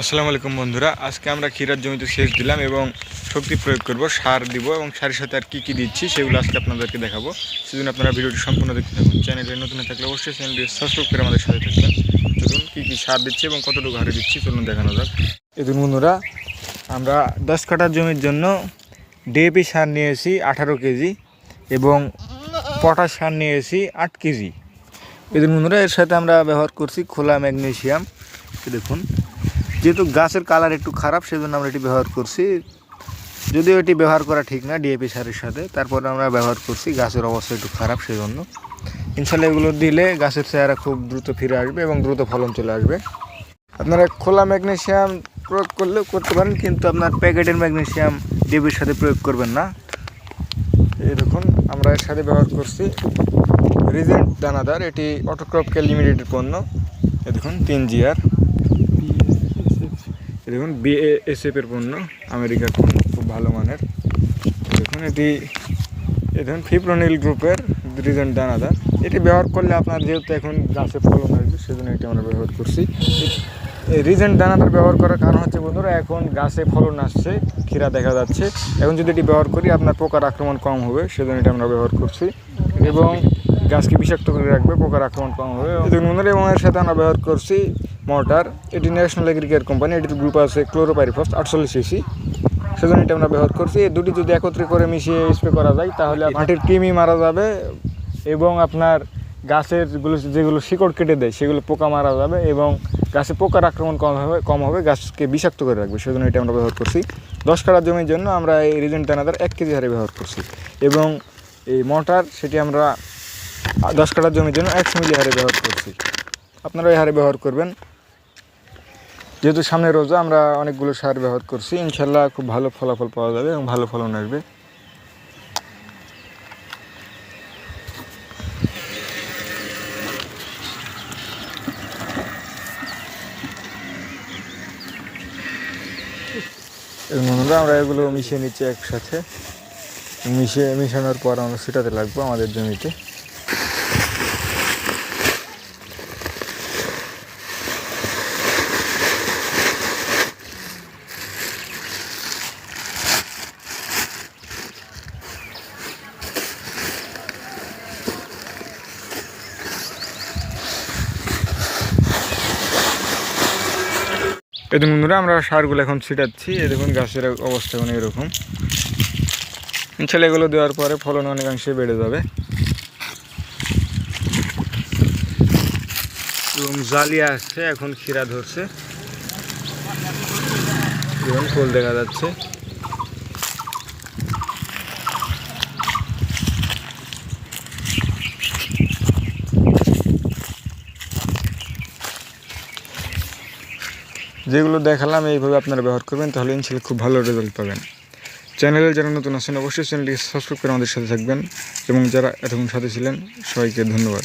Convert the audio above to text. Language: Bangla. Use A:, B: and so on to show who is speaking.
A: আসসালামু আলাইকুম বন্ধুরা, আজকে আমরা ক্ষীরার জমিতে সেচ দিলাম এবং শক্তি প্রয়োগ করব, সার দিব এবং সারের সাথে আর কি দিচ্ছি সেগুলো আজকে আপনাদেরকে দেখাবো। সেজন্য আপনারা ভিডিওটি সম্পূর্ণ দেখতে থাকুন। চ্যানেলে নতুন থাকলে অবশ্যই চ্যানেলটি সাবস্ক্রাইব করে আমাদের সাথে থাকবেন। চলুন কী সার দিচ্ছি এবং কতটুকু হারে দিচ্ছি চলুন দেখানো যাক। দেখুন বন্ধুরা, আমরা 10 কাঠা জমির জন্য ডিএপি সার নিয়েছি 18 কেজি এবং পটাশ সার নিয়েছি 8 কেজি। দেখুন বন্ধুরা, এর সাথে আমরা ব্যবহার করছি খোলা ম্যাগনেসিয়াম। দেখুন, যেহেতু গাছের কালার একটু খারাপ সেজন্য আমরা এটি ব্যবহার করছি, যদিও এটি ব্যবহার করা ঠিক না ডিএপি সারের সাথে, তারপরে আমরা ব্যবহার করছি, গাছের অবস্থা একটু খারাপ সেজন্য। ইনশাল্লাহ এগুলো দিলে গাছের চেহারা খুব দ্রুত ফিরে আসবে এবং দ্রুত ফলন চলে আসবে। আপনারা খোলা ম্যাগনেসিয়াম প্রয়োগ করলেও করতে পারেন, কিন্তু আপনার প্যাকেটের ম্যাগনেসিয়াম ডিএপির সাথে প্রয়োগ করবেন না। এই দেখুন, আমরা এর সাথে ব্যবহার করছি রিজেন্ট দানাদার, এটি অটোক্রপ কেয়ার লিমিটেডের পণ্য। এই দেখুন 3GR, দেখুন BASF এর পণ্য, আমেরিকার পণ্য, খুব ভালো মানের। দেখুন এটি দেখুন ফিপ্রোনিল গ্রুপের রিজেন্ট দানাদার। এটি ব্যবহার করলে আপনার যেহেতু এখন গাছে ফলন আসবে সেজন্য এটি আমরা ব্যবহার করছি। এই রিজেন্ট দানাদার ব্যবহার করার কারণ হচ্ছে বন্ধুরা, এখন গাছে ফলন আসছে, ক্ষীরা দেখা যাচ্ছে, এখন যদি এটি ব্যবহার করি আপনার পোকার আক্রমণ কম হবে, সেজন্য এটি আমরা ব্যবহার করছি এবং গাছকে বিষাক্ত করে রাখবে, পোকার আক্রমণ কম হবে। দেখুন বন্ধুরা, এবং এর সাথে আমরা ব্যবহার করছি মোটর, এটি ন্যাশনাল এগ্রিকেয়ার কোম্পানি, এটির গ্রুপ আছে ক্লোরোপাইরিফস 48 cc, সেজন্য এটা আমরা ব্যবহার করছি। এই দুটি যদি একত্রে করে মিশিয়ে স্প্রে করা যায় তাহলে মাটির কৃমি মারা যাবে এবং আপনার গাছের যেগুলো শিকড় কেটে দেয় সেগুলো পোকা মারা যাবে এবং গাছে পোকার আক্রমণ কম হবে, গাছকে বিষাক্ত করে রাখবে, সেজন্য এটা আমরা ব্যবহার করছি। 10 কাঠা জমির জন্য আমরা এই রিজেন্ট দানাদার 1 কেজি হারে ব্যবহার করছি এবং এই মোটর সেটি আমরা 10 কাঠা জমির জন্য 100 মিলি হারে ব্যবহার করছি। আপনারা এই হারে ব্যবহার করবেন। যেহেতু সামনে রোজা, আমরা অনেকগুলো সার ব্যবহার করছি, ইনশাল্লাহ খুব ভালো ফলাফল পাওয়া যাবে এবং ভালো ফলন আসবে। আমরা এগুলো মিশিয়ে নিচ্ছি একসাথে, মিশানোর পর আমরা ছিটাতে লাগবো আমাদের জমিতে। এই দেখুন বন্ধুরা, আমরা সারগুলো এখন ছিটাচ্ছি। এই দেখুন গাছের অবস্থা এখন এরকম। ইনশাল্লাহ এগুলো দেওয়ার পরে ফলন অনেকাংশে বেড়ে যাবে এবং জালিয়া আসছে, এখন ক্ষীরা ধরছে, এখন ফুল দেখা যাচ্ছে। যেগুলো দেখালাম এইভাবে আপনারা ব্যবহার করবেন, তাহলে ইনশাল্লাহ খুব ভালো রেজাল্ট পাবেন। চ্যানেলে যারা নতুন আছেন অবশ্যই চ্যানেলটি সাবস্ক্রাইব করে আমাদের সাথে থাকবেন এবং যারা এতক্ষণ সাথে ছিলেন সবাইকে ধন্যবাদ।